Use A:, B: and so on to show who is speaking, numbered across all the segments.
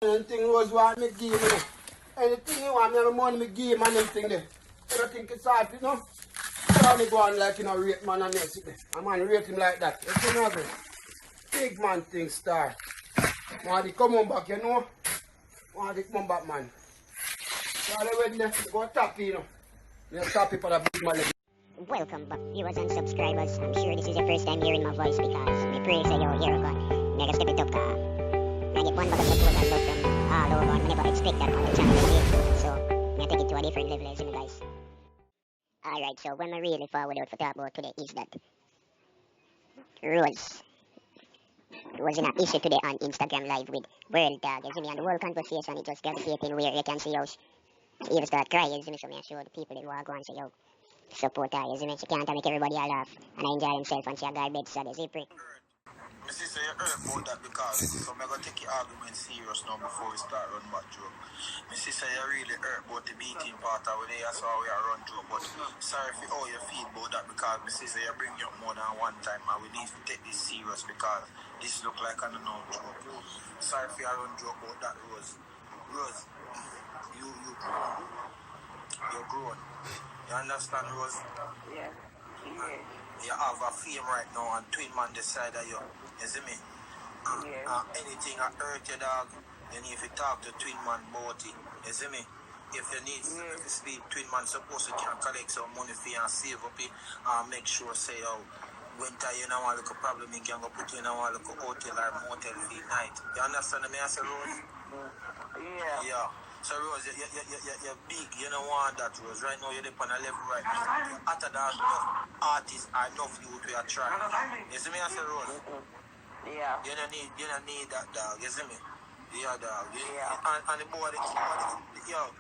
A: Anything Rose want me give me. Anything you want me have money me give man anything there. You don't think it's hard, you know? So me go on like rate man and next it. A man rate him like that. You see nothing. Big man thing star. Want to come on back, you know? Want to come back man. So all the way there, go tap you know. You tap for the big man.
B: Welcome back viewers and subscribers. I'm sure this is your first time hearing my voice because me pray say yo here again. Mega step it up car. I get one bag of support and love from all over and never expect that on the channel again. So I take it to a different level, you know guys. Alright, so when I really forward out for talk about today is that Rose was in an issue today on Instagram live with World Dog. You see me, and the whole conversation it just gravitating where you can see how she even start crying, you see me, so me I show the people that walk on and say yo support her, you see me, she can't make everybody all laugh and enjoy themselves and she a guy bedside, you see me.
C: My sister, you heard about that because so I'm going to take your argument serious now before we start run back joke. My sister, you really hurt about the beating part of it, that's how we are run joke. But sorry for how you feel about that because my sister, you bring you up more than one time and we need to take this serious because this look like an unknown joke. Sorry for your run joke about that, Rose. Rose, you're grown. You understand, Rose?
D: Yeah.
C: You have a fame right now and twin man decide that you see me? Anything that hurt your dog, you need to talk to twin man about it. You see me? If you need to sleep, twin man supposed to can collect some money for you and save up it and make sure say winter you know want a little problem, you can go put you in a little hotel or motel for the night. You understand me? I say, Rose? Yeah. So Rose, you're big, you don't want that, Rose. Right now you're on a level right now. After that, enough artists are enough youth we are trying. You see me, I say, Rose?
D: Yeah.
C: You don't need that dog, you see me? Yeah, dog.
D: Yeah.
C: And the boy, yo,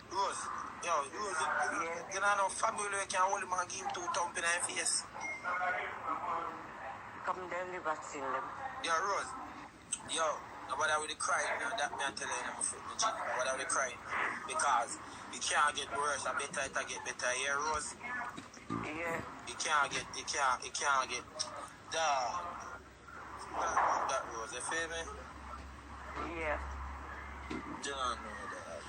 C: Rose, you know no family we can hold him and give him 2 thump in the face.
D: Come deliver to them.
C: Yeah, Rose. Yo. Nobody with the crying, you know, that me I tell you, I'm a foot legit. Nobody with the crying. Because it can't get worse, I better it get better here, Rose.
D: Yeah.
C: It can't get that Rose, you feel me?
D: Yeah.
C: You don't know that.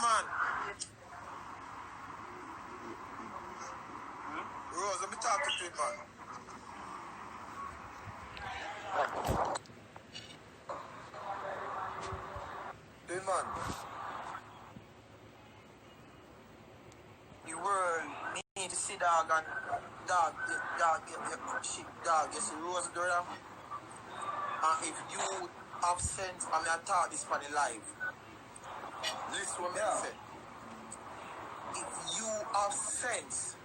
C: Man. Rose, let me talk to Twin Man. Twin Man. The world need to see dog and dog, shit dog, you see Rose brother. And if you have sense, I mean I talk this for the life. Listen what I say. If you have sense,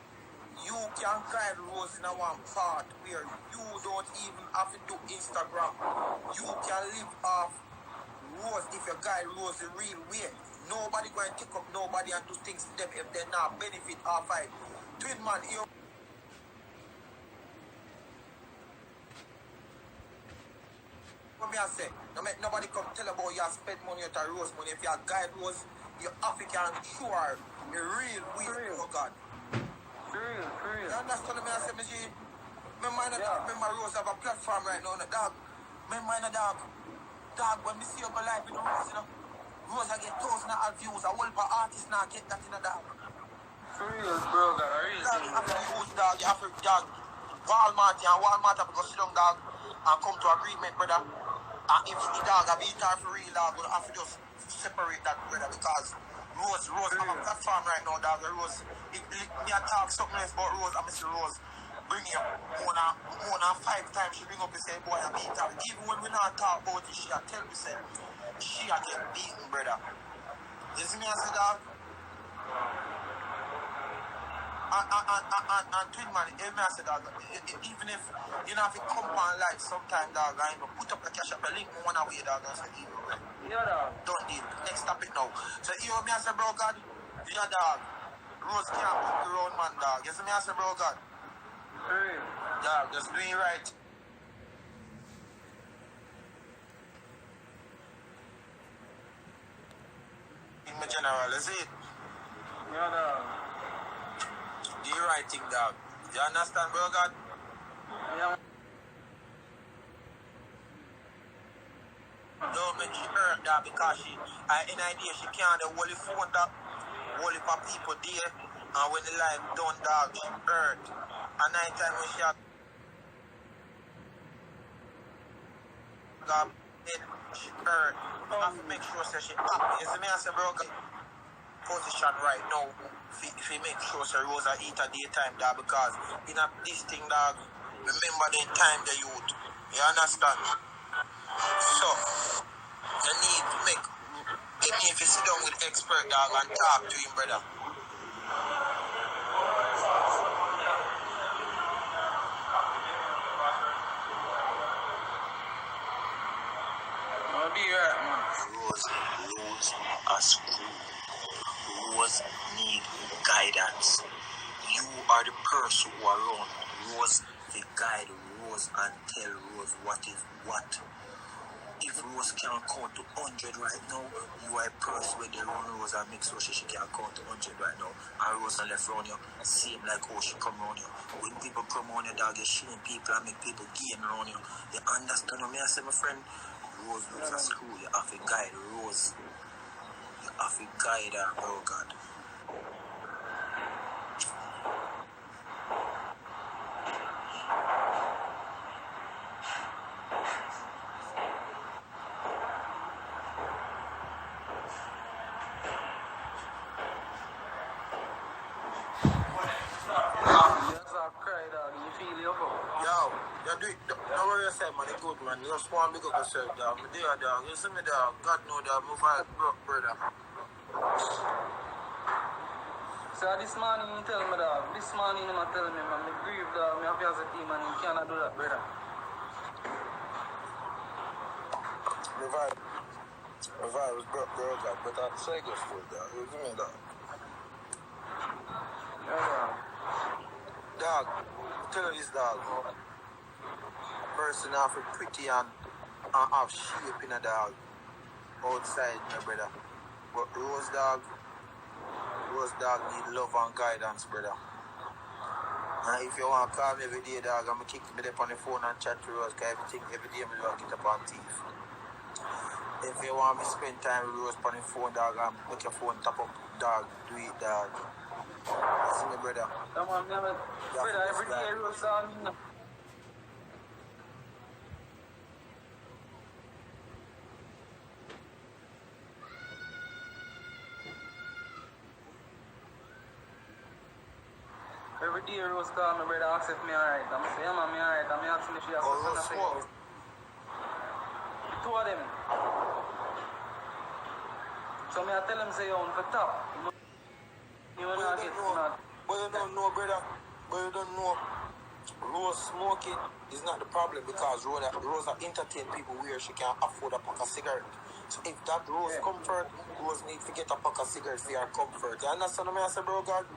C: you can guide Rose in a one part where you don't even have to do Instagram. You can live off Rose if you guide Rose the real way. Nobody going to take up nobody and do things to them if they not benefit off it. Twin man, you what me I say? No make nobody come tell about you spend money at a Rose money. If you guide Rose, you African sure the real way. Oh God.
D: Real.
C: You understand me? I say, G? Remember Rose have a platform right now, dog. Remember dog. Dog, when we see you go live with Rose, you know, Rose I get thousands of views. A whole artist now get that in a dog.
D: Real, bro, that real
C: Dog,
D: thing.
C: you have to use dog, you have to dog. Walmart have to go sit down dog and come to agreement, brother. And if the dog a beat her for real dog, we'll have to just separate that, brother, because Rose have a platform right now, dog. Rose, me a talk something else about Rose, and Mr. Rose bring him more than 5 times. She bring up and say, boy, I beat her. Even when we not talk about it, she a tell me, say, she a get beaten, brother. You see me, I say, dog? And twin man, even I said, dog, even if you know if it come on live sometime, dog, I even put up the cash up the link one away, dog, and say,
D: Yeah, dog.
C: don't deal. Next topic now. So you me I say, bro God, yeah dog. Rose can't put the road man, dog. You see me I say, bro God.
D: For real.
C: Dog, just doing right. In my general, is it?
D: Yeah, dog.
C: Do the right thing, dog. You understand, bro God?
D: Yeah.
C: Don't make she hurt that because she, in idea, she can't the whole phone that, whole heap of people there, and when the life done, dog, she hurt. And night time when she had got it, she hurt. I have to make sure that she happy. You see me, I say, bro, God, position right now, if you make sure that Rosa eat at daytime, dog, because in this thing, dog, remember the time the youth. You understand? So, you need to make, you need to sit down with expert, dog, and talk to him, brother.
D: I'll be right, man.
C: Rose are screwed. Rose need guidance. You are the person who are around Rose to guide Rose and tell Rose what is what. If Rose can't count to 100 right now, you are a person where they run Rose and make sure she can't count to 100 right now. And Rose and left around you, same like how she come around you. When people come around you, dog, you shame people and make people gain around you. You understand what I say, my friend? Rose looks a screw. You have to guide Rose. You have to guide her, oh God.
D: Yes, I cry, dog. You feel your cup.
C: Yo, you do it. Don't worry yourself, man. It's good, man. You just want to big up yourself, dog. Me there, dog. You see me, dog. God know, dog. Move out, brother.
D: So this morning you tell me, dog. This morning you tell me, man. Me grieve, dog. Me have as a team and you cannot do that, brother.
C: Revive was broke, girl, dog. But I'm saying good for dog. You see me, dog.
D: Yeah, dog.
C: Dog, tell you this, dog. Person have a pretty and have shape in a dog. Outside, my brother. But Rose dog need love and guidance, brother. And if you want to call me every day, dog, I'm going to kick me up on the phone and chat to Rose, because every day I'm going to get up on teeth. If you want me to spend time with Rose on the phone, dog, and make your phone tap up, dog, do it, dog. You see me, brother?
D: Come on, brother. Brother, every day you saw me. Every day Rose call me, brother, ask if me alright. I'm say, yeah, man, me alright. I'm asking if she has
C: Rose
D: something to
C: smoke.
D: say. Two of them. So me I tell him, say, yo, for top. You will not get not.
C: But you don't know, brother. But you don't know. Rose smoking is not the problem because Rose entertain people where she can afford a pack of cigarette. So if that Rose comfort, Rose need to get a pack of cigarettes for her comfort. You understand what I say, bro, God?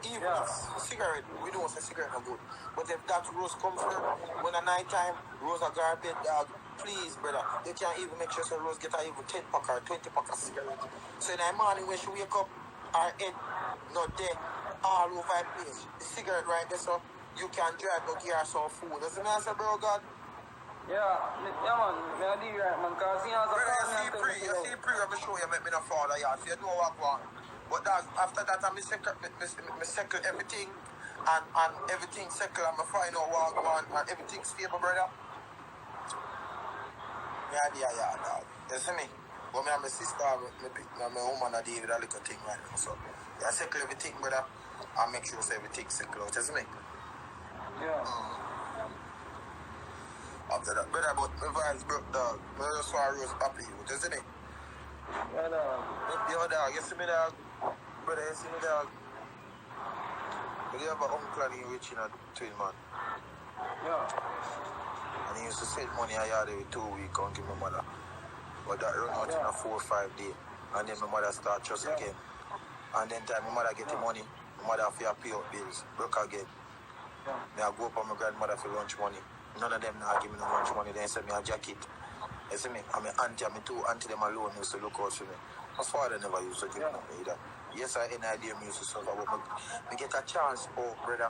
C: Even if cigarette, we don't say cigarette no good. But if that Rose comfort, when at night time, Rose a garbage dog, please, brother, you can't even make sure so Rose get her even 10 pack or 20 pack of cigarette. So in the morning when she wake up, her head not there, all over her place. The cigarette right there, so you can drive, go give her some food. Doesn't that say, bro, God?
D: Yeah, man, me I do right, man, because he has a
C: Brother,
D: call me
C: you see pre, I'm show you, make me no father, yeah, so you know what I want. But dog, after that, I settle everything, and everything settle, and I find out what I want, and everything stable, brother. Yeah, dog. You see me? But me and my sister, my woman, I deal with a little thing right now, so yeah, settle everything, brother, and make sure so everything settle out, you see me?
D: Yeah.
C: After that, brother, but my vibes broke, dog. I just want Rose happy, you see me?
D: Yeah, dog.
C: Yo, dog, you see me, dog? Brother, you see me, dog? But you have an uncle and he rich in a twin man.
D: Yeah.
C: And he used to send money a yard every 2 weeks and give my mother. But that run out in a 4 or 5 days. And then my mother start trust again. And then time my mother get the money, my mother have to pay up bills, broke again. Me I go up on my grandmother for lunch money. None of them now give me no lunch money, then send me a jacket. You see me? And my auntie and my two auntie them alone used to look out for me. My father never used to give me either. Yes, I had an idea me used to suffer, but me get a chance, oh brother.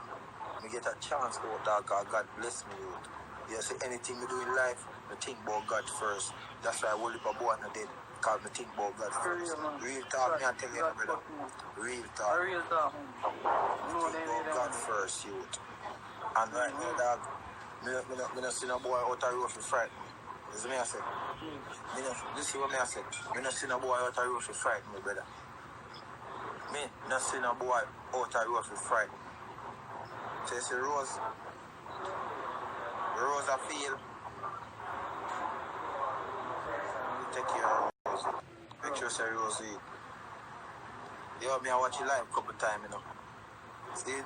C: Me get a chance, oh dog, God bless me youth. You see, anything me do in life, me think about God first. That's why I will live a boy and dead. Because me think about God first. Real talk, me I tell you, brother. Real talk.
D: Real talk.
C: Me think about God first, youth. And right now, dog, me not see no boy out of road for frighten me. You see me I say? This is what me I say. Me not see no boy out of road for frighten me, brother. Me not see no boy out of road for frighten me. So you see Rose I feel. You take care of Rose. Make sure say Rose eat. Yo, me I watch you live couple times, you know. See?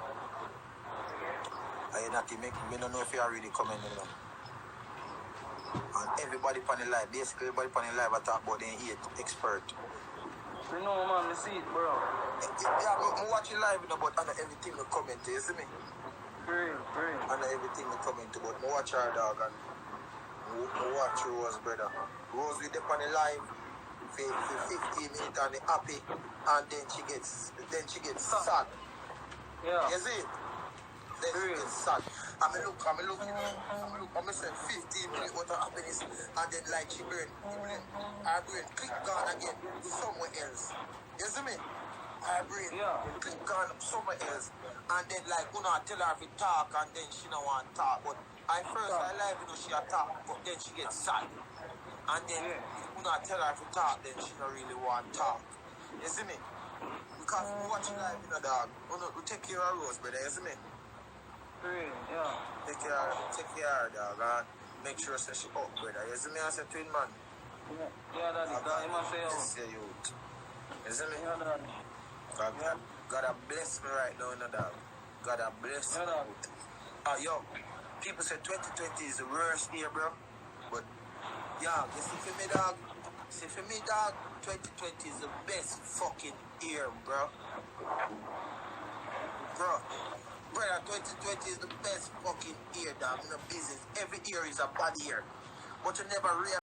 C: I not make me don't know if you are really coming, you know. And everybody on the live, basically everybody on the live I talk about the 8 expert.
D: You know man, I see it, bro.
C: Yeah, I watch you live, you know, but I know everything you comment to, you see me?
D: Real.
C: I know everything you comment to, but I watch her dog and I watch Rose, brother. Rose with them on the live for 15 minutes and they happy, and then she gets sad.
D: Yeah.
C: You see it? Then she gets sad. I'm saying 15 minutes out of happiness, and then like she burn, her brain click gone again somewhere else. You see me? Her brain click gone somewhere else, and then like you know I tell her to talk, and then she don't want to talk. But I live, you know she a talk, but then she gets sad, and then you know I tell her to talk, then she don't really want to talk. You see me? Because we watch live, you know, dog. We take care of Rose, brother. You see me?
D: Yeah.
C: Take care of her, dog, and make sure say she up, brother. You see me? I say twin man.
D: Yeah, daddy. God, you must say
C: Bless your youth. You see me?
D: Yeah, daddy.
C: God have blessed me right now, you know, dog. God have blessed me. Yo, people say 2020 is the worst year, bro. But, yeah, you see for me, dog? 2020 is the best fucking year, bro. Brother, 2020 is the best fucking year, dog, in the business. Every year is a bad year. But you never realize